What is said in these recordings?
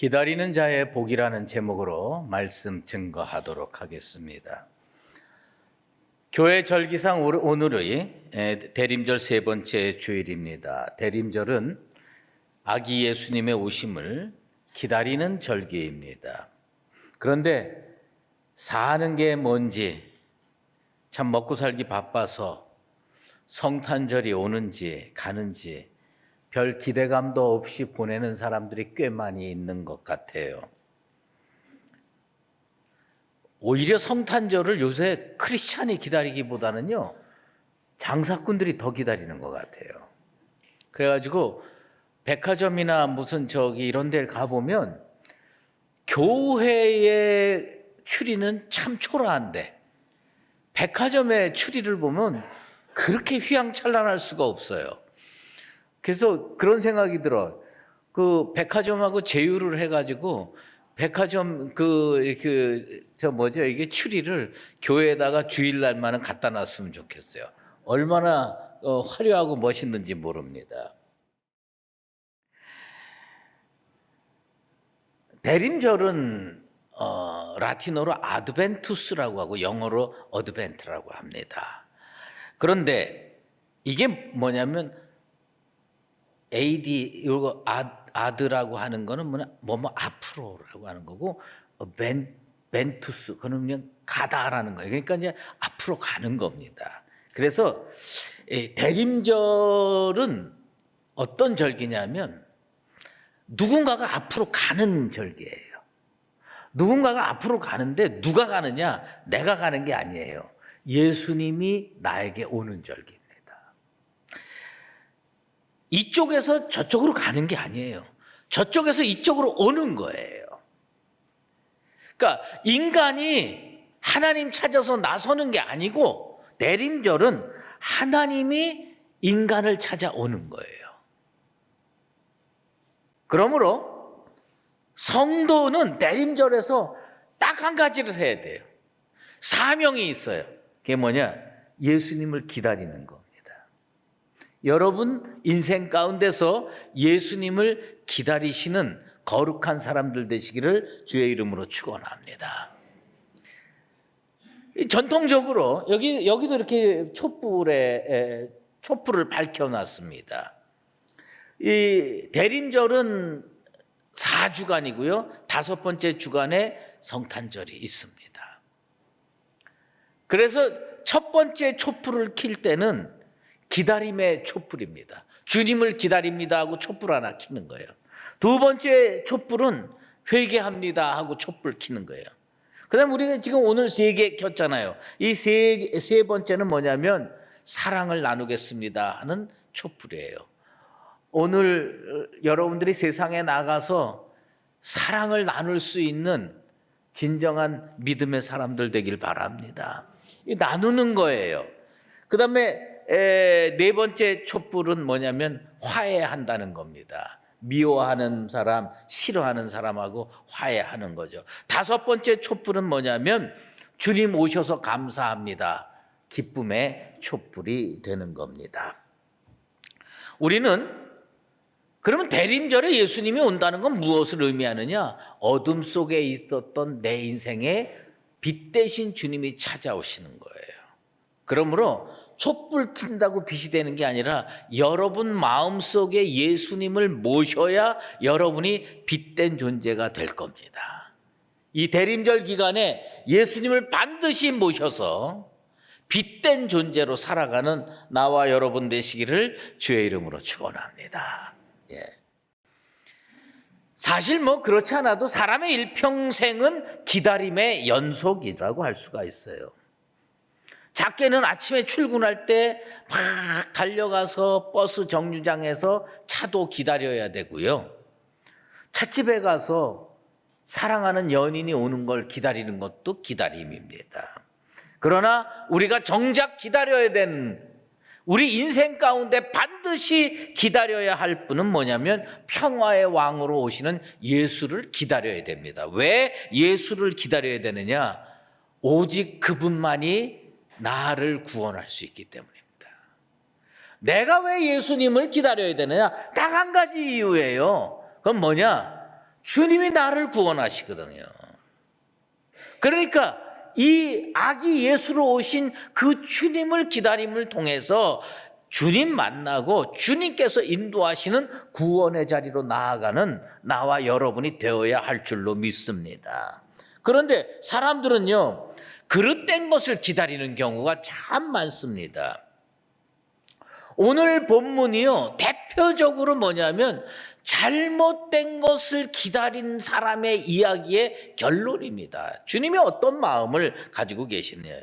기다리는 자의 복이라는 제목으로 말씀 증거하도록 하겠습니다. 교회 절기상 오늘의 대림절 세 번째 주일입니다. 대림절은 아기 예수님의 오심을 기다리는 절기입니다. 그런데 사는 게 뭔지, 참 먹고 살기 바빠서 성탄절이 오는지 가는지 별 기대감도 없이 보내는 사람들이 꽤 많이 있는 것 같아요. 오히려 성탄절을 요새 크리스찬이 기다리기보다는요, 장사꾼들이 더 기다리는 것 같아요. 그래가지고 백화점이나 무슨 이런 데 가보면 교회의 추리는 참 초라한데 백화점의 추리를 보면 그렇게 휘황찬란할 수가 없어요. 그래서 그런 생각이 들어. 그 백화점하고 제휴를 해가지고 백화점 이게 추리를 교회에다가 주일날만은 갖다 놨으면 좋겠어요. 얼마나 화려하고 멋있는지 모릅니다. 대림절은 라틴어로 아드벤투스라고 하고 영어로 어드벤트라고 합니다. 그런데 이게 뭐냐면 AD 이거 아드라고 하는 거는 뭐뭐 앞으로라고 하는 거고 벤투스 그는 그냥 가다라는 거예요. 그러니까 이제 앞으로 가는 겁니다. 그래서 대림절은 어떤 절기냐면 누군가가 앞으로 가는 절기예요. 누군가가 앞으로 가는데 누가 가느냐? 내가 가는 게 아니에요. 예수님이 나에게 오는 절기입니다. 이쪽에서 저쪽으로 가는 게 아니에요. 저쪽에서 이쪽으로 오는 거예요. 그러니까 인간이 하나님 찾아서 나서는 게 아니고 대림절은 하나님이 인간을 찾아오는 거예요. 그러므로 성도는 대림절에서 딱 한 가지를 해야 돼요. 사명이 있어요. 그게 뭐냐? 예수님을 기다리는 겁니다. 여러분 인생 가운데서 예수님을 기다리시는 거룩한 사람들 되시기를 주의 이름으로 축원합니다. 전통적으로 여기도 이렇게 촛불을 밝혀놨습니다. 이 대림절은 4주간이고요. 5번째 주간에 성탄절이 있습니다. 그래서 첫 번째 촛불을 킬 때는 기다림의 촛불입니다. 주님을 기다립니다 하고 촛불 하나 켜는 거예요. 두 번째 촛불은 회개합니다 하고 촛불 켜는 거예요. 그 다음에 우리가 지금 오늘 3개 켰잖아요. 이 세 번째는 뭐냐면 사랑을 나누겠습니다 하는 촛불이에요. 오늘 여러분들이 세상에 나가서 사랑을 나눌 수 있는 진정한 믿음의 사람들 되길 바랍니다. 나누는 거예요. 그 다음에 4번째 촛불은 뭐냐면 화해한다는 겁니다. 미워하는 사람, 싫어하는 사람하고 화해하는 거죠. 5번째 촛불은 뭐냐면 주님 오셔서 감사합니다. 기쁨의 촛불이 되는 겁니다. 우리는 그러면 대림절에 예수님이 온다는 건 무엇을 의미하느냐? 어둠 속에 있었던 내 인생에 빛 대신 주님이 찾아오시는 거예요. 그러므로 촛불 킨다고 빛이 되는 게 아니라 여러분 마음속에 예수님을 모셔야 여러분이 빛된 존재가 될 겁니다. 이 대림절 기간에 예수님을 반드시 모셔서 빛된 존재로 살아가는 나와 여러분 되시기를 주의 이름으로 축원합니다. 사실 그렇지 않아도 사람의 일평생은 기다림의 연속이라고 할 수가 있어요. 작게는 아침에 출근할 때 막 달려가서 버스 정류장에서 차도 기다려야 되고요. 찻집에 가서 사랑하는 연인이 오는 걸 기다리는 것도 기다림입니다. 그러나 우리가 정작 기다려야 되는 우리 인생 가운데 반드시 기다려야 할 분은 뭐냐면 평화의 왕으로 오시는 예수를 기다려야 됩니다. 왜 예수를 기다려야 되느냐? 오직 그분만이 나를 구원할 수 있기 때문입니다. 내가 왜 예수님을 기다려야 되느냐? 딱 한 가지 이유예요. 그건 뭐냐? 주님이 나를 구원하시거든요. 그러니까 이 아기 예수로 오신 그 주님을 기다림을 통해서 주님 만나고 주님께서 인도하시는 구원의 자리로 나아가는 나와 여러분이 되어야 할 줄로 믿습니다. 그런데 사람들은요, 그릇된 것을 기다리는 경우가 참 많습니다. 오늘 본문이요, 대표적으로 뭐냐면 잘못된 것을 기다린 사람의 이야기의 결론입니다. 주님이 어떤 마음을 가지고 계시냐.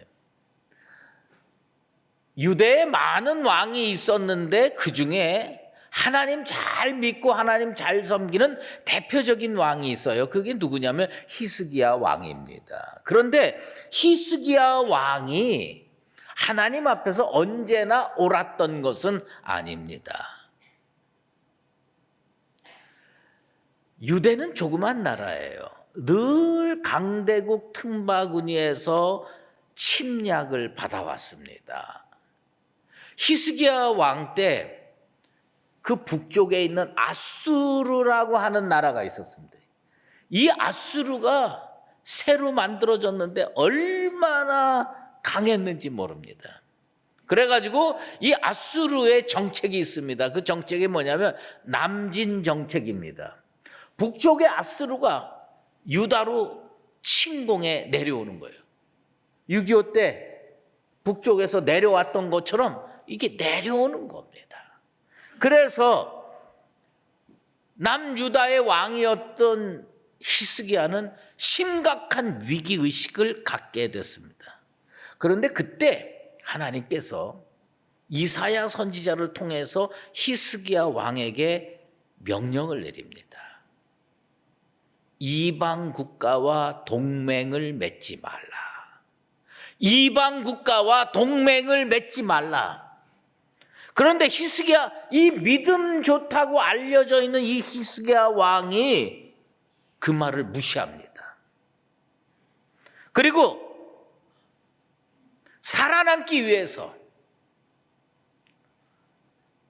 유대에 많은 왕이 있었는데 그 중에 하나님 잘 믿고 하나님 잘 섬기는 대표적인 왕이 있어요. 그게 누구냐면 히스기야 왕입니다. 그런데 히스기야 왕이 하나님 앞에서 언제나 옳았던 것은 아닙니다. 유대는 조그만 나라예요. 늘 강대국 틈바구니에서 침략을 받아왔습니다. 히스기야 왕 때 그 북쪽에 있는 아수르라고 하는 나라가 있었습니다. 이 아수르가 새로 만들어졌는데 얼마나 강했는지 모릅니다. 그래가지고 이 아수르의 정책이 있습니다. 그 정책이 뭐냐면 남진 정책입니다. 북쪽의 아수르가 유다로 침공해 내려오는 거예요. 6.25 때 북쪽에서 내려왔던 것처럼 이게 내려오는 겁니다. 그래서 남유다의 왕이었던 히스기야는 심각한 위기의식을 갖게 됐습니다. 그런데 그때 하나님께서 이사야 선지자를 통해서 히스기야 왕에게 명령을 내립니다. 이방 국가와 동맹을 맺지 말라. 이방 국가와 동맹을 맺지 말라. 그런데 히스기야, 이 믿음 좋다고 알려져 있는 이 히스기야 왕이 그 말을 무시합니다. 그리고 살아남기 위해서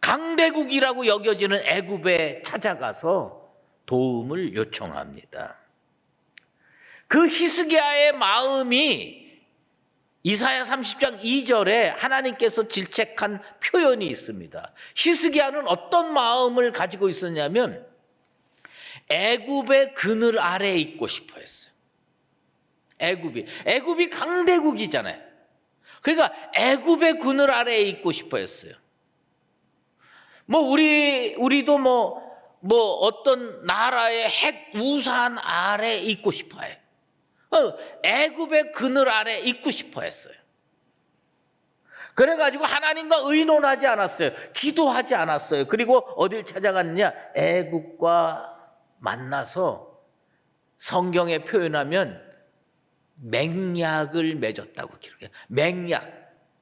강대국이라고 여겨지는 애굽에 찾아가서 도움을 요청합니다. 그 히스기야의 마음이 이사야 30장 2절에 하나님께서 질책한 표현이 있습니다. 히스기야는 어떤 마음을 가지고 있었냐면 애굽의 그늘 아래에 있고 싶어 했어요. 애굽이 강대국이잖아요. 그러니까 애굽의 그늘 아래에 있고 싶어 했어요. 우리도 어떤 나라의 핵 우산 아래에 있고 싶어 해요. 애굽의 그늘 아래 있고 싶어 했어요. 그래가지고 하나님과 의논하지 않았어요. 기도하지 않았어요. 그리고 어딜 찾아갔느냐? 애굽과 만나서 성경에 표현하면 맹약을 맺었다고 기록해요. 맹약.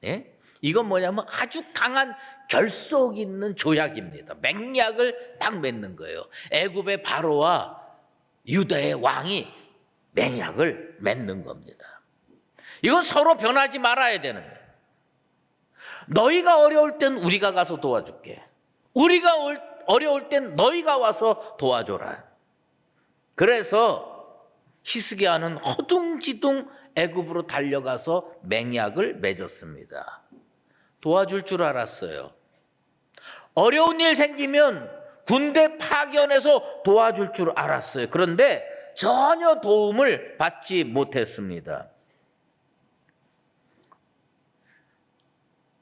예? 이건 뭐냐면 아주 강한 결속 있는 조약입니다. 맹약을 딱 맺는 거예요. 애굽의 바로와 유다의 왕이 맹약을 맺는 겁니다. 이건 서로 변하지 말아야 되는 거예요. 너희가 어려울 땐 우리가 가서 도와줄게. 우리가 어려울 땐 너희가 와서 도와줘라. 그래서 히스기야는 허둥지둥 애굽으로 달려가서 맹약을 맺었습니다. 도와줄 줄 알았어요. 어려운 일 생기면 군대 파견해서 도와줄 줄 알았어요. 그런데 전혀 도움을 받지 못했습니다.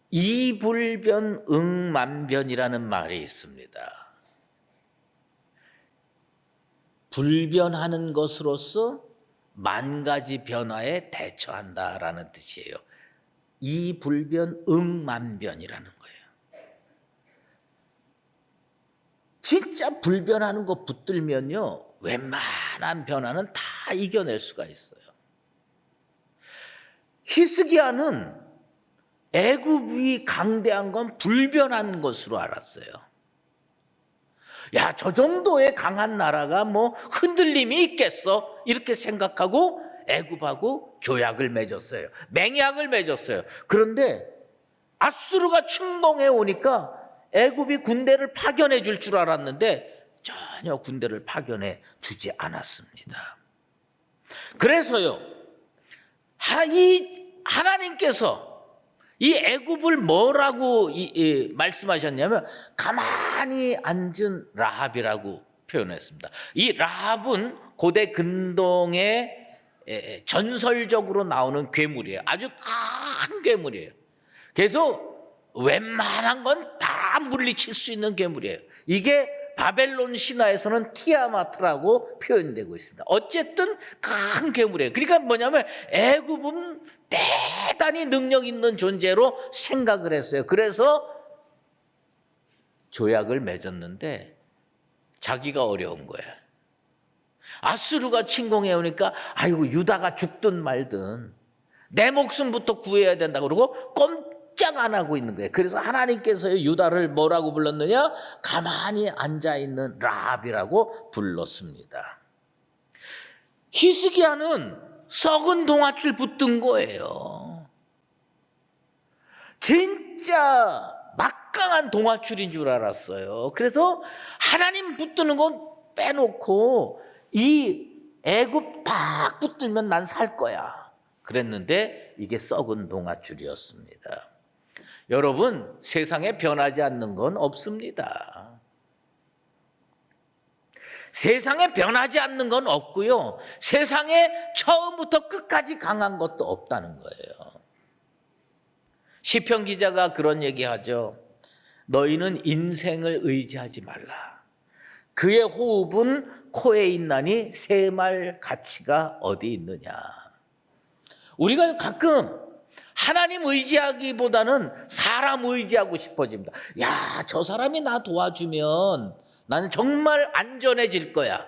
이불변 응만변이라는 말이 있습니다. 불변하는 것으로서 만 가지 변화에 대처한다라는 뜻이에요. 이불변 응만변이라는 거예요. 진짜 불변하는 거 붙들면요, 웬만한 변화는 다 이겨낼 수가 있어요. 히스기야는 애굽이 강대한 건 불변한 것으로 알았어요. 야, 저 정도의 강한 나라가 흔들림이 있겠어? 이렇게 생각하고 애굽하고 조약을 맺었어요. 맹약을 맺었어요. 그런데 아수르가 침공해 오니까 애굽이 군대를 파견해 줄 알았는데 전혀 군대를 파견해 주지 않았습니다. 그래서요, 이 하나님께서 이 애굽을 뭐라고 말씀하셨냐면 가만히 앉은 라합이라고 표현했습니다. 이 라합은 고대 근동에 전설적으로 나오는 괴물이에요. 아주 큰 괴물이에요. 그래서 웬만한 건 다 물리칠 수 있는 괴물이에요. 이게 바벨론 신화에서는 티아마트라고 표현되고 있습니다. 어쨌든 큰 괴물이에요. 그러니까 뭐냐면 애굽은 대단히 능력 있는 존재로 생각을 했어요. 그래서 조약을 맺었는데 자기가 어려운 거예요. 아수르가 침공해 오니까 아이고 유다가 죽든 말든 내 목숨부터 구해야 된다 그러고 꼼짝 안 하고 있는 거예요. 그래서 하나님께서 유다를 뭐라고 불렀느냐? 가만히 앉아있는 라합이라고 불렀습니다. 히스기야는 썩은 동아줄 붙든 거예요. 진짜 막강한 동아줄인 줄 알았어요. 그래서 하나님 붙드는 건 빼놓고 이 애굽 딱 붙들면 난 살 거야 그랬는데 이게 썩은 동아줄이었습니다. 여러분, 세상에 변하지 않는 건 없습니다. 세상에 변하지 않는 건 없고요, 세상에 처음부터 끝까지 강한 것도 없다는 거예요. 시편 기자가 그런 얘기하죠. 너희는 인생을 의지하지 말라. 그의 호흡은 코에 있나니 새말 가치가 어디 있느냐. 우리가 가끔 하나님 의지하기보다는 사람 의지하고 싶어집니다. 야, 저 사람이 나 도와주면 나는 정말 안전해질 거야.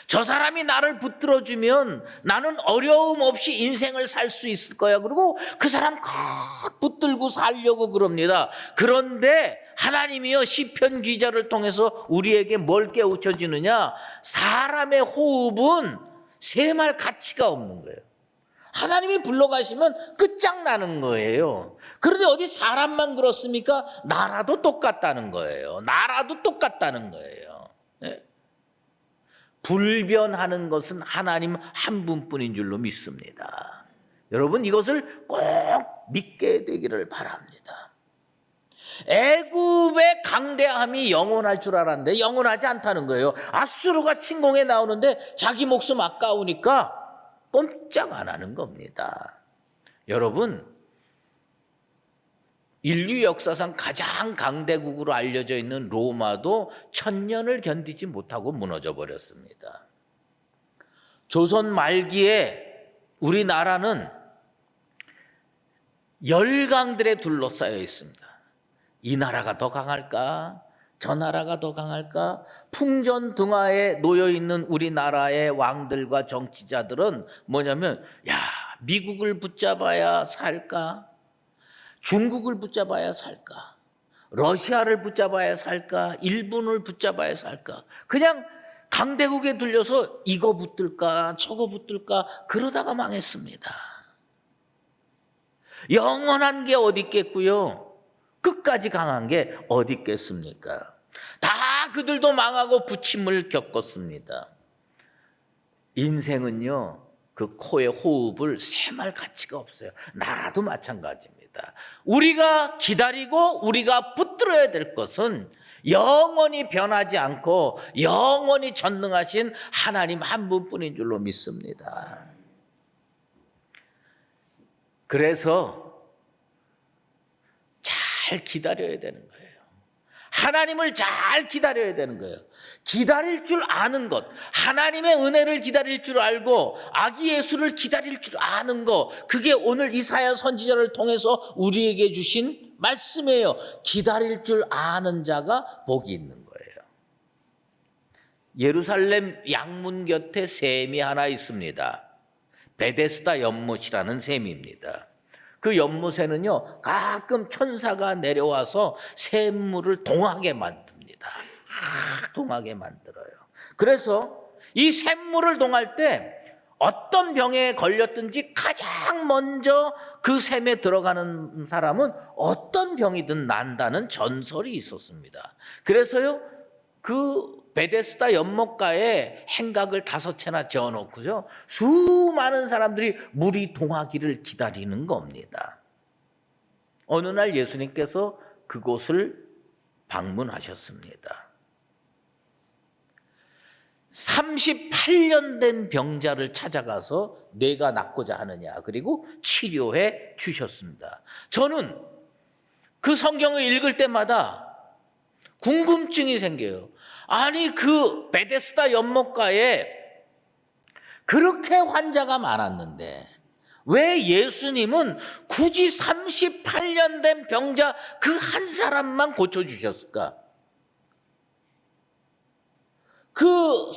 저 사람이 나를 붙들어주면 나는 어려움 없이 인생을 살 수 있을 거야. 그리고 그 사람 꽉 붙들고 살려고 그럽니다. 그런데 하나님이요, 시편 기자를 통해서 우리에게 뭘 깨우쳐 주느냐? 사람의 호흡은 새말 가치가 없는 거예요. 하나님이 불러가시면 끝장나는 거예요. 그런데 어디 사람만 그렇습니까? 나라도 똑같다는 거예요. 나라도 똑같다는 거예요. 네? 불변하는 것은 하나님 한 분뿐인 줄로 믿습니다. 여러분, 이것을 꼭 믿게 되기를 바랍니다. 애굽의 강대함이 영원할 줄 알았는데 영원하지 않다는 거예요. 아수르가 침공해 나오는데 자기 목숨 아까우니까 꼼짝 안 하는 겁니다. 여러분, 인류 역사상 가장 강대국으로 알려져 있는 로마도 1000년을 견디지 못하고 무너져 버렸습니다. 조선 말기에 우리나라는 열강들에 둘러싸여 있습니다. 이 나라가 더 강할까? 저 나라가 더 강할까? 풍전등화에 놓여있는 우리나라의 왕들과 정치자들은 뭐냐면, 야, 미국을 붙잡아야 살까? 중국을 붙잡아야 살까? 러시아를 붙잡아야 살까? 일본을 붙잡아야 살까? 그냥 강대국에 들려서 이거 붙들까? 저거 붙들까? 그러다가 망했습니다. 영원한 게 어디 있겠고요? 끝까지 강한 게 어디 있겠습니까? 다 그들도 망하고 부침을 겪었습니다. 인생은요, 그 코의 호흡을 새말 가치가 없어요. 나라도 마찬가지입니다. 우리가 기다리고 우리가 붙들어야 될 것은 영원히 변하지 않고 영원히 전능하신 하나님 한 분뿐인 줄로 믿습니다. 그래서 잘 기다려야 되는 거예요. 하나님을 잘 기다려야 되는 거예요. 기다릴 줄 아는 것, 하나님의 은혜를 기다릴 줄 알고 아기 예수를 기다릴 줄 아는 것, 그게 오늘 이사야 선지자를 통해서 우리에게 주신 말씀이에요. 기다릴 줄 아는 자가 복이 있는 거예요. 예루살렘 양문 곁에 샘이 하나 있습니다. 베데스다 연못이라는 샘입니다. 그 연못에는요, 가끔 천사가 내려와서 샘물을 동하게 만듭니다. 동하게 만들어요. 그래서 이 샘물을 동할 때 어떤 병에 걸렸든지 가장 먼저 그 샘에 들어가는 사람은 어떤 병이든 난다는 전설이 있었습니다. 그래서요, 그 베데스다 연못가에 행각을 5채나 지어놓고요, 수많은 사람들이 물이 동하기를 기다리는 겁니다. 어느 날 예수님께서 그곳을 방문하셨습니다. 38년 된 병자를 찾아가서 내가 낫고자 하느냐, 그리고 치료해 주셨습니다. 저는 그 성경을 읽을 때마다 궁금증이 생겨요. 아니, 그 베데스다 연못가에 그렇게 환자가 많았는데 왜 예수님은 굳이 38년 된 병자 그 한 사람만 고쳐주셨을까? 그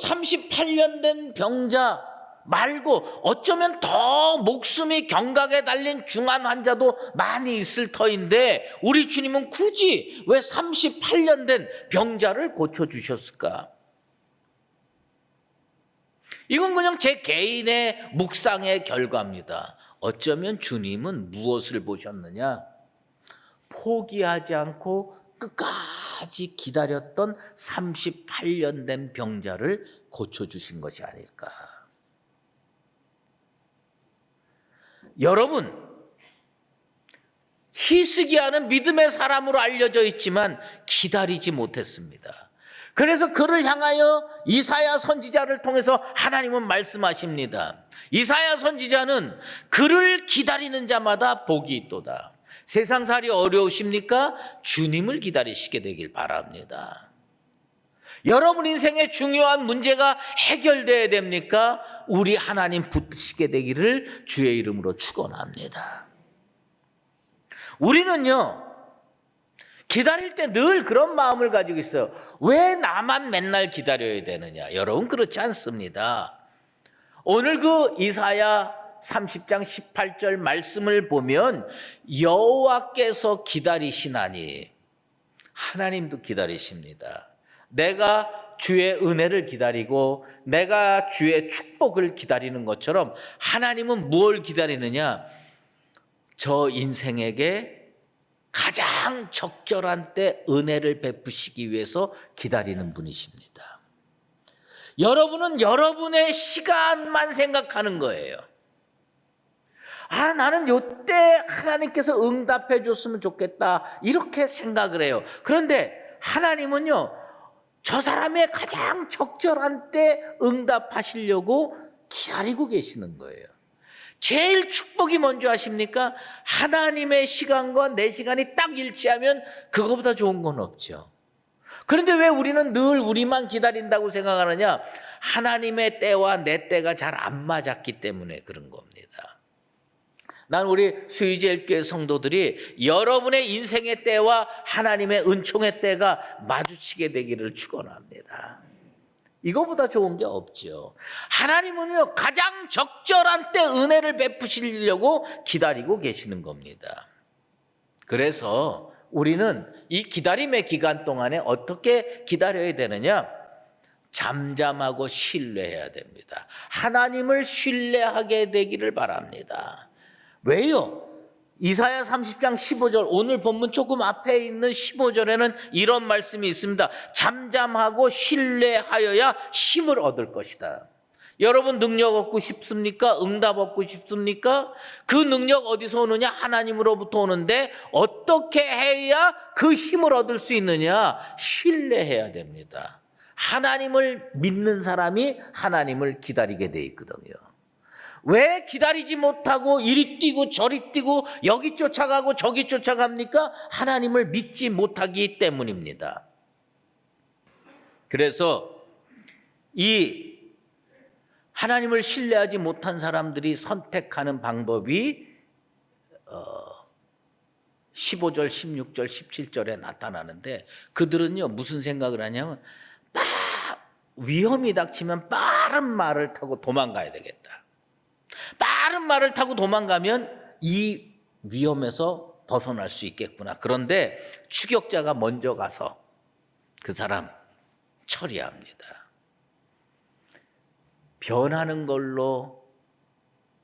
38년 된 병자 말고 어쩌면 더 목숨이 경각에 달린 중환 환자도 많이 있을 터인데 우리 주님은 굳이 왜 38년 된 병자를 고쳐주셨을까? 이건 그냥 제 개인의 묵상의 결과입니다. 어쩌면 주님은 무엇을 보셨느냐? 포기하지 않고 끝까지 기다렸던 38년 된 병자를 고쳐주신 것이 아닐까. 여러분, 히스기야는 믿음의 사람으로 알려져 있지만 기다리지 못했습니다. 그래서 그를 향하여 이사야 선지자를 통해서 하나님은 말씀하십니다. 이사야 선지자는 그를 기다리는 자마다 복이 있도다. 세상살이 어려우십니까? 주님을 기다리시게 되길 바랍니다. 여러분 인생의 중요한 문제가 해결돼야 됩니까? 우리 하나님 붙으시게 되기를 주의 이름으로 축원합니다. 우리는요, 기다릴 때 늘 그런 마음을 가지고 있어요. 왜 나만 맨날 기다려야 되느냐? 여러분, 그렇지 않습니다. 오늘 그 이사야 30장 18절 말씀을 보면 여호와께서 기다리시나니, 하나님도 기다리십니다. 내가 주의 은혜를 기다리고 내가 주의 축복을 기다리는 것처럼 하나님은 무엇을 기다리느냐? 저 인생에게 가장 적절한 때 은혜를 베푸시기 위해서 기다리는 분이십니다. 여러분은 여러분의 시간만 생각하는 거예요. 아, 나는 요때 하나님께서 응답해 줬으면 좋겠다, 이렇게 생각을 해요. 그런데 하나님은요, 저 사람의 가장 적절한 때 응답하시려고 기다리고 계시는 거예요. 제일 축복이 뭔지 아십니까? 하나님의 시간과 내 시간이 딱 일치하면 그거보다 좋은 건 없죠. 그런데 왜 우리는 늘 우리만 기다린다고 생각하느냐? 하나님의 때와 내 때가 잘 안 맞았기 때문에 그런 겁니다. 난 우리 수의제일교회 성도들이 여러분의 인생의 때와 하나님의 은총의 때가 마주치게 되기를 축원합니다. 이거보다 좋은 게 없죠. 하나님은요, 가장 적절한 때 은혜를 베푸시려고 기다리고 계시는 겁니다. 그래서 우리는 이 기다림의 기간 동안에 어떻게 기다려야 되느냐? 잠잠하고 신뢰해야 됩니다. 하나님을 신뢰하게 되기를 바랍니다. 왜요? 이사야 30장 15절, 오늘 본문 조금 앞에 있는 15절에는 이런 말씀이 있습니다. 잠잠하고 신뢰하여야 힘을 얻을 것이다. 여러분, 능력 얻고 싶습니까? 응답 얻고 싶습니까? 그 능력 어디서 오느냐? 하나님으로부터 오는데 어떻게 해야 그 힘을 얻을 수 있느냐? 신뢰해야 됩니다. 하나님을 믿는 사람이 하나님을 기다리게 돼 있거든요. 왜 기다리지 못하고 이리 뛰고 저리 뛰고 여기 쫓아가고 저기 쫓아갑니까? 하나님을 믿지 못하기 때문입니다. 그래서 이 하나님을 신뢰하지 못한 사람들이 선택하는 방법이 15절, 16절, 17절에 나타나는데, 그들은요 무슨 생각을 하냐면 위험이 닥치면 빠른 말을 타고 도망가야 되겠다. 빠른 말을 타고 도망가면 이 위험에서 벗어날 수 있겠구나. 그런데 추격자가 먼저 가서 그 사람 처리합니다. 변하는 걸로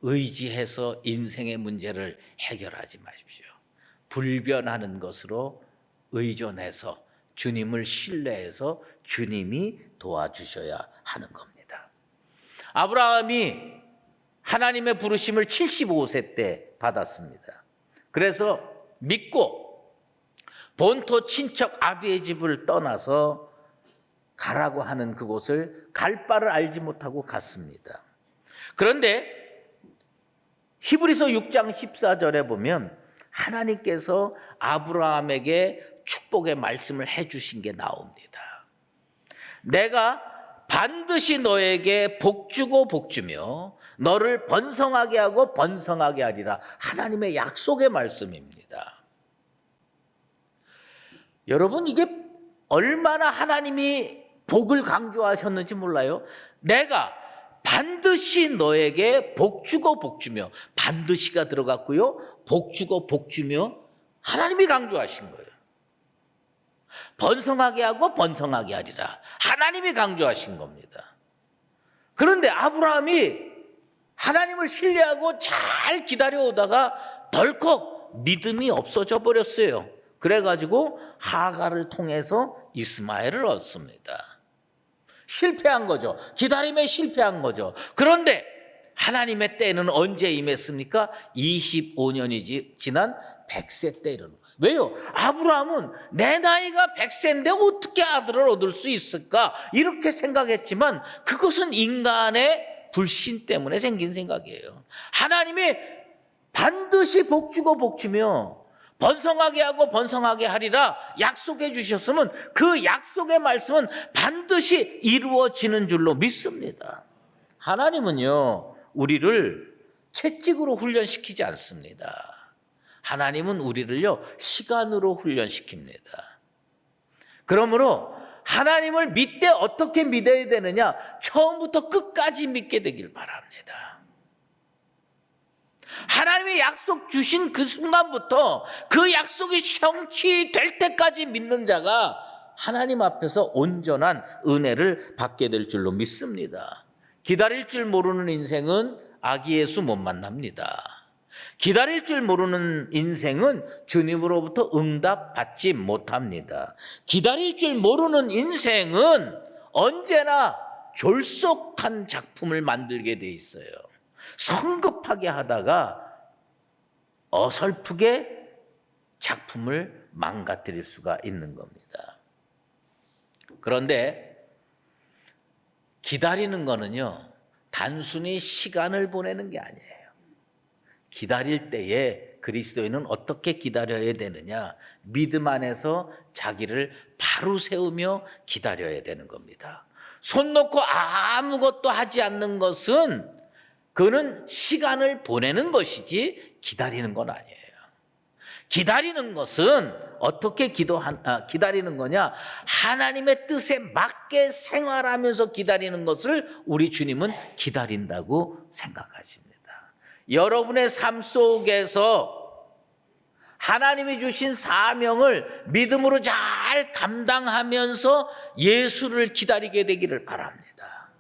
의지해서 인생의 문제를 해결하지 마십시오. 불변하는 것으로 의존해서 주님을 신뢰해서 주님이 도와주셔야 하는 겁니다. 아브라함이 하나님의 부르심을 75세 때 받았습니다. 그래서 믿고 본토 친척 아비의 집을 떠나서 가라고 하는 그곳을 갈 바를 알지 못하고 갔습니다. 그런데 히브리서 6장 14절에 보면 하나님께서 아브라함에게 축복의 말씀을 해주신 게 나옵니다. 내가 반드시 너에게 복주고 복주며 너를 번성하게 하고 번성하게 하리라. 하나님의 약속의 말씀입니다. 여러분, 이게 얼마나 하나님이 복을 강조하셨는지 몰라요? 내가 반드시 너에게 복주고 복주며, 반드시가 들어갔고요, 복주고 복주며, 하나님이 강조하신 거예요. 번성하게 하고 번성하게 하리라. 하나님이 강조하신 겁니다. 그런데 아브라함이 하나님을 신뢰하고 잘 기다려오다가 덜컥 믿음이 없어져 버렸어요. 그래가지고 하갈을 통해서 이스마엘을 얻습니다. 실패한 거죠. 기다림에 실패한 거죠. 그런데 하나님의 때는 언제 임했습니까? 25년이 지난 100세 때 이르는 거예요. 왜요? 아브라함은 내 나이가 100세인데 어떻게 아들을 얻을 수 있을까? 이렇게 생각했지만 그것은 인간의 불신 때문에 생긴 생각이에요. 하나님이 반드시 복주고 복주며 번성하게 하고 번성하게 하리라 약속해 주셨으면 그 약속의 말씀은 반드시 이루어지는 줄로 믿습니다. 하나님은요, 우리를 채찍으로 훈련시키지 않습니다. 하나님은 우리를요, 시간으로 훈련시킵니다. 그러므로 하나님을 믿되 어떻게 믿어야 되느냐? 처음부터 끝까지 믿게 되길 바랍니다. 하나님이 약속 주신 그 순간부터 그 약속이 성취될 때까지 믿는 자가 하나님 앞에서 온전한 은혜를 받게 될 줄로 믿습니다. 기다릴 줄 모르는 인생은 아기 예수 못 만납니다. 기다릴 줄 모르는 인생은 주님으로부터 응답 받지 못합니다. 기다릴 줄 모르는 인생은 언제나 졸속한 작품을 만들게 돼 있어요. 성급하게 하다가 어설프게 작품을 망가뜨릴 수가 있는 겁니다. 그런데 기다리는 거는요, 단순히 시간을 보내는 게 아니에요. 기다릴 때에 그리스도인은 어떻게 기다려야 되느냐? 믿음 안에서 자기를 바로 세우며 기다려야 되는 겁니다. 손 놓고 아무것도 하지 않는 것은 그는 시간을 보내는 것이지 기다리는 건 아니에요. 기다리는 것은 어떻게 기다리는 거냐? 하나님의 뜻에 맞게 생활하면서 기다리는 것을 우리 주님은 기다린다고 생각하십니다. 여러분의 삶 속에서 하나님이 주신 사명을 믿음으로 잘 감당하면서 예수를 기다리게 되기를 바랍니다.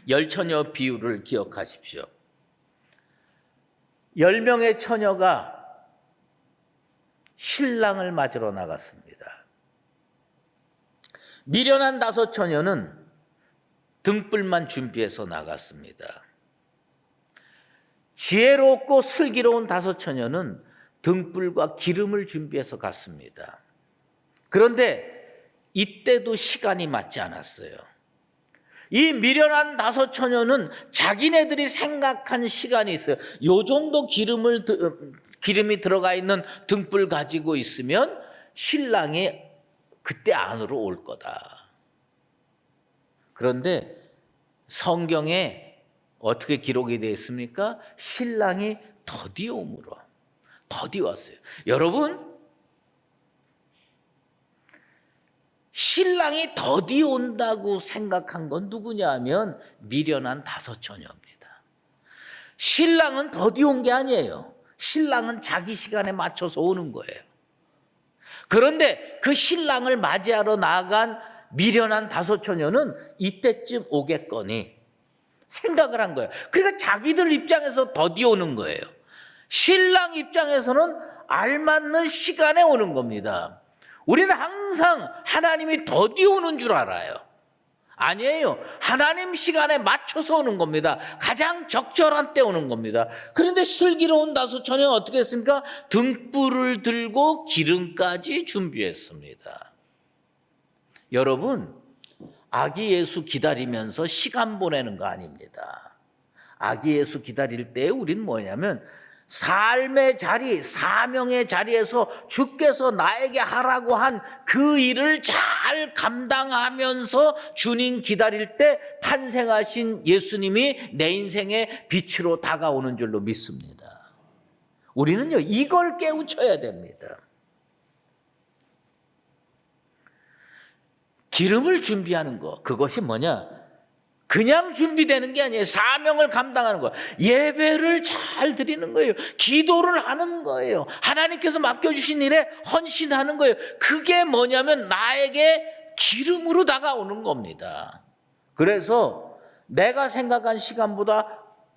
열처녀 비유를 기억하십시오. 10명의 처녀가 신랑을 맞으러 나갔습니다. 미련한 5처녀는 등불만 준비해서 나갔습니다. 지혜롭고 슬기로운 5처녀는 등불과 기름을 준비해서 갔습니다. 그런데 이때도 시간이 맞지 않았어요. 이 미련한 5처녀는 자기네들이 생각한 시간이 있어요. 요 정도 기름이 들어가 있는 등불 가지고 있으면 신랑이 그때 안으로 올 거다. 그런데 성경에 어떻게 기록이 되어 있습니까? 신랑이 더디 오므로 더디 왔어요. 여러분, 신랑이 더디 온다고 생각한 건 누구냐 하면 미련한 5처녀입니다. 신랑은 더디 온 게 아니에요. 신랑은 자기 시간에 맞춰서 오는 거예요. 그런데 그 신랑을 맞이하러 나간 미련한 5처녀는 이때쯤 오겠거니 생각을 한 거예요. 그러니까 자기들 입장에서 더디 오는 거예요. 신랑 입장에서는 알맞는 시간에 오는 겁니다. 우리는 항상 하나님이 더디 오는 줄 알아요. 아니에요. 하나님 시간에 맞춰서 오는 겁니다. 가장 적절한 때 오는 겁니다. 그런데 슬기로운 다소처녀는 어떻게 했습니까? 등불을 들고 기름까지 준비했습니다. 여러분, 아기 예수 기다리면서 시간 보내는 거 아닙니다. 아기 예수 기다릴 때 우리는 뭐냐면 삶의 자리, 사명의 자리에서 주께서 나에게 하라고 한 그 일을 잘 감당하면서 주님 기다릴 때 탄생하신 예수님이 내 인생의 빛으로 다가오는 줄로 믿습니다. 우리는요, 이걸 깨우쳐야 됩니다. 기름을 준비하는 거, 그것이 뭐냐? 그냥 준비되는 게 아니에요. 사명을 감당하는 거예요. 예배를 잘 드리는 거예요. 기도를 하는 거예요. 하나님께서 맡겨주신 일에 헌신하는 거예요. 그게 뭐냐면 나에게 기름으로 다가오는 겁니다. 그래서 내가 생각한 시간보다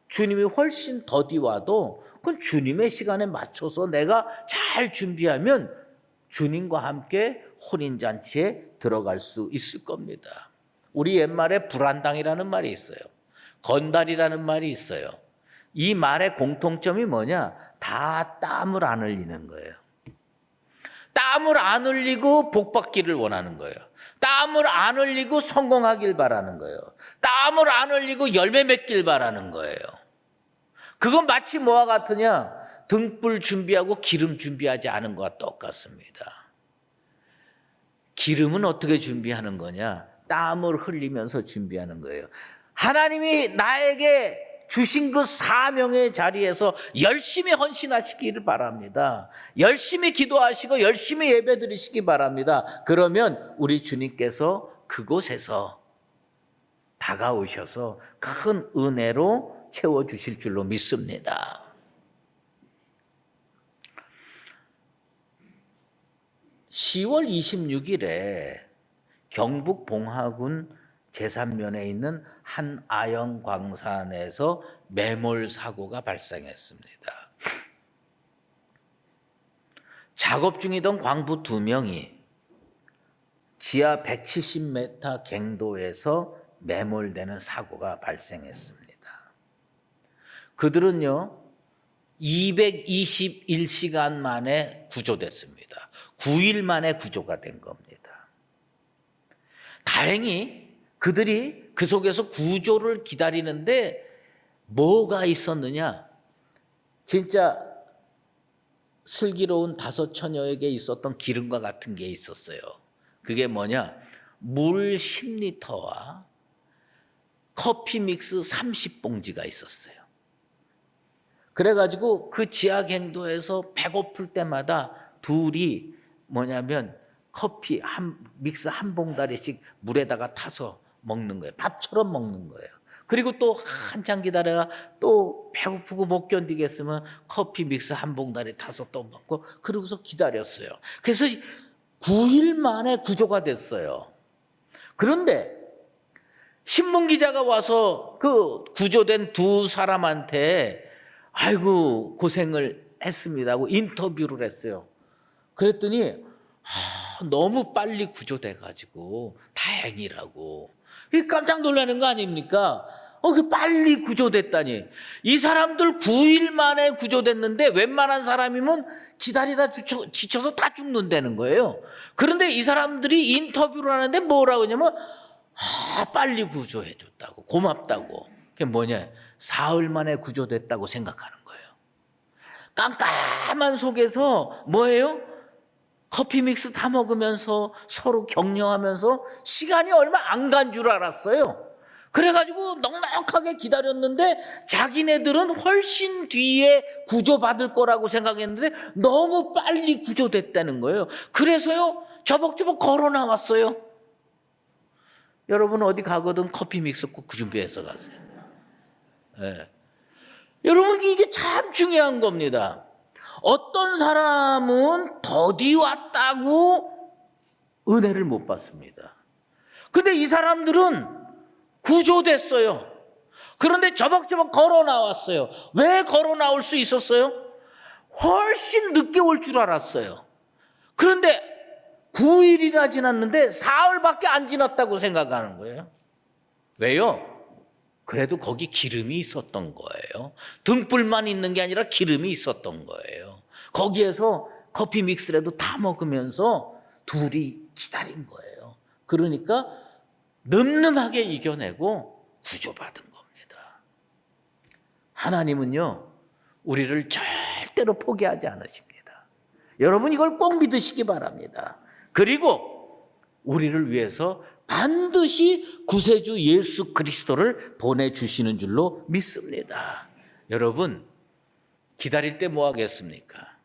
주님이 훨씬 더디 와도 그건 주님의 시간에 맞춰서 내가 잘 준비하면 주님과 함께 혼인잔치에 들어갈 수 있을 겁니다. 우리 옛말에 불안당이라는 말이 있어요. 건달이라는 말이 있어요. 이 말의 공통점이 뭐냐? 다 땀을 안 흘리는 거예요. 땀을 안 흘리고 복 받기를 원하는 거예요. 땀을 안 흘리고 성공하길 바라는 거예요. 땀을 안 흘리고 열매 맺길 바라는 거예요. 그건 마치 뭐와 같으냐? 등불 준비하고 기름 준비하지 않은 것과 똑같습니다. 기름은 어떻게 준비하는 거냐? 땀을 흘리면서 준비하는 거예요. 하나님이 나에게 주신 그 사명의 자리에서 열심히 헌신하시기를 바랍니다. 열심히 기도하시고 열심히 예배드리시기 바랍니다. 그러면 우리 주님께서 그곳에서 다가오셔서 큰 은혜로 채워주실 줄로 믿습니다. (10월 26일에) 경북 봉화군 제산면에 있는 한 아연 광산에서 매몰 사고가 발생했습니다. 작업 중이던 광부 2명이 지하 170m 갱도에서 매몰되는 사고가 발생했습니다. 그들은요 221시간 만에 구조됐습니다. 9일 만에 구조가 된 겁니다. 다행히 그들이 그 속에서 구조를 기다리는데 뭐가 있었느냐? 진짜 슬기로운 다소처녀에게 있었던 기름과 같은 게 있었어요. 그게 뭐냐? 물 10리터와 커피 믹스 30봉지가 있었어요. 그래가지고 그 지하 갱도에서 배고플 때마다 둘이 뭐냐면 커피 믹스 한 봉다리씩 물에다가 타서 먹는 거예요. 밥처럼 먹는 거예요. 그리고 또 한참 기다려가 또 배고프고 못 견디겠으면 커피 믹스 한 봉다리 타서 또 먹고 그러고서 기다렸어요. 그래서 9일 만에 구조가 됐어요. 그런데 신문 기자가 와서 그 구조된 두 사람한테 아이고 고생을 했습니다 하고 인터뷰를 했어요. 그랬더니 너무 빨리 구조돼가지고 다행이라고. 깜짝 놀라는 거 아닙니까? 그 빨리 구조됐다니. 이 사람들 9일 만에 구조됐는데 웬만한 사람이면 기다리다 지쳐서 다 죽는다는 거예요. 그런데 이 사람들이 인터뷰를 하는데 뭐라고 하냐면 빨리 구조해줬다고, 고맙다고. 그게 뭐냐? 사흘 만에 구조됐다고 생각하는 거예요. 깜깜한 속에서 뭐예요? 커피 믹스 다 먹으면서 서로 격려하면서 시간이 얼마 안 간 줄 알았어요. 그래가지고 넉넉하게 기다렸는데 자기네들은 훨씬 뒤에 구조받을 거라고 생각했는데 너무 빨리 구조됐다는 거예요. 그래서요 저벅저벅 걸어 나왔어요. 여러분 어디 가거든 커피 믹스 꼭 준비해서 가세요. 네. 여러분 이게 참 중요한 겁니다. 어떤 사람은 더디 왔다고 은혜를 못 받습니다. 근데 이 사람들은 구조됐어요. 그런데 저벅저벅 걸어 나왔어요. 왜 걸어 나올 수 있었어요? 훨씬 늦게 올 줄 알았어요. 그런데 9일이나 지났는데 사흘밖에 안 지났다고 생각하는 거예요. 왜요? 그래도 거기 기름이 있었던 거예요. 등불만 있는 게 아니라 기름이 있었던 거예요. 거기에서 커피 믹스라도 타 먹으면서 둘이 기다린 거예요. 그러니까 늠름하게 이겨내고 구조받은 겁니다. 하나님은요, 우리를 절대로 포기하지 않으십니다. 여러분 이걸 꼭 믿으시기 바랍니다. 그리고 우리를 위해서 반드시 구세주 예수 그리스도를 보내주시는 줄로 믿습니다. 여러분, 기다릴 때 뭐 하겠습니까?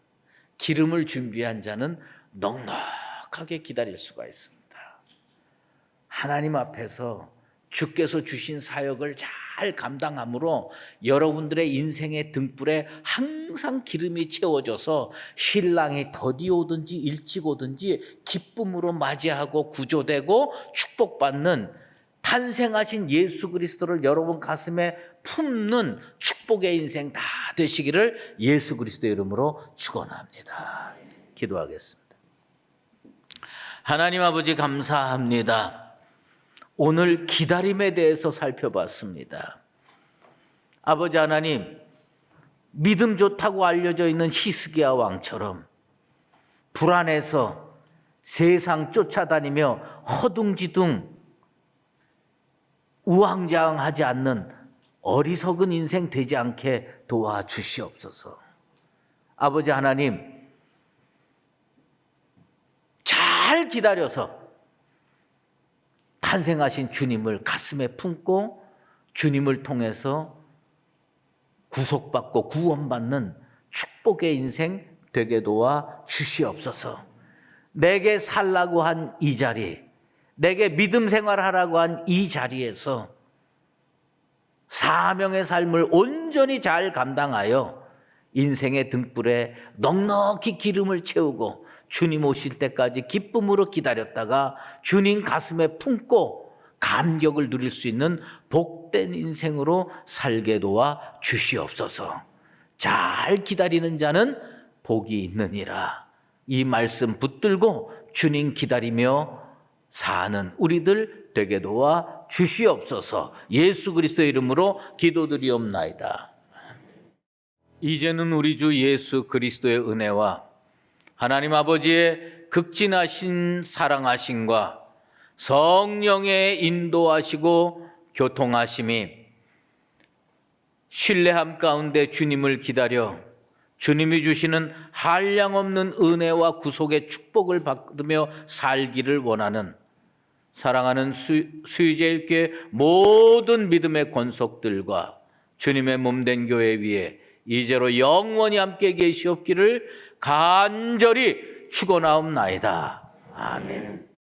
기름을 준비한 자는 넉넉하게 기다릴 수가 있습니다. 하나님 앞에서 주께서 주신 사역을 잘 감당함으로 여러분들의 인생의 등불에 항상 기름이 채워져서 신랑이 더디 오든지 일찍 오든지 기쁨으로 맞이하고 구조되고 축복받는 탄생하신 예수 그리스도를 여러분 가슴에 품는 축복의 인생 다 되시기를 예수 그리스도의 이름으로 축원합니다. 기도하겠습니다. 하나님 아버지 감사합니다. 오늘 기다림에 대해서 살펴봤습니다. 아버지 하나님, 믿음 좋다고 알려져 있는 히스기야 왕처럼 불안해서 세상 쫓아다니며 허둥지둥 우왕좌왕하지 않는 어리석은 인생 되지 않게 도와주시옵소서. 아버지 하나님, 잘 기다려서 탄생하신 주님을 가슴에 품고 주님을 통해서 구속받고 구원받는 축복의 인생 되게 도와 주시옵소서. 내게 살라고 한 이 자리, 내게 믿음 생활하라고 한 이 자리에서 사명의 삶을 온전히 잘 감당하여 인생의 등불에 넉넉히 기름을 채우고 주님 오실 때까지 기쁨으로 기다렸다가 주님 가슴에 품고 감격을 누릴 수 있는 복된 인생으로 살게 도와 주시옵소서. 잘 기다리는 자는 복이 있느니라. 이 말씀 붙들고 주님 기다리며 사는 우리들 되게 도와 주시옵소서. 예수 그리스도의 이름으로 기도드리옵나이다. 이제는 우리 주 예수 그리스도의 은혜와 하나님 아버지의 극진하신 사랑하심과 성령의 인도하시고 교통하심이 신뢰함 가운데 주님을 기다려 주님이 주시는 한량없는 은혜와 구속의 축복을 받으며 살기를 원하는 사랑하는 수유제일교회 모든 믿음의 권속들과 주님의 몸된 교회 위에 이제로 영원히 함께 계시옵기를 간절히 축원하옵나이다. 아멘.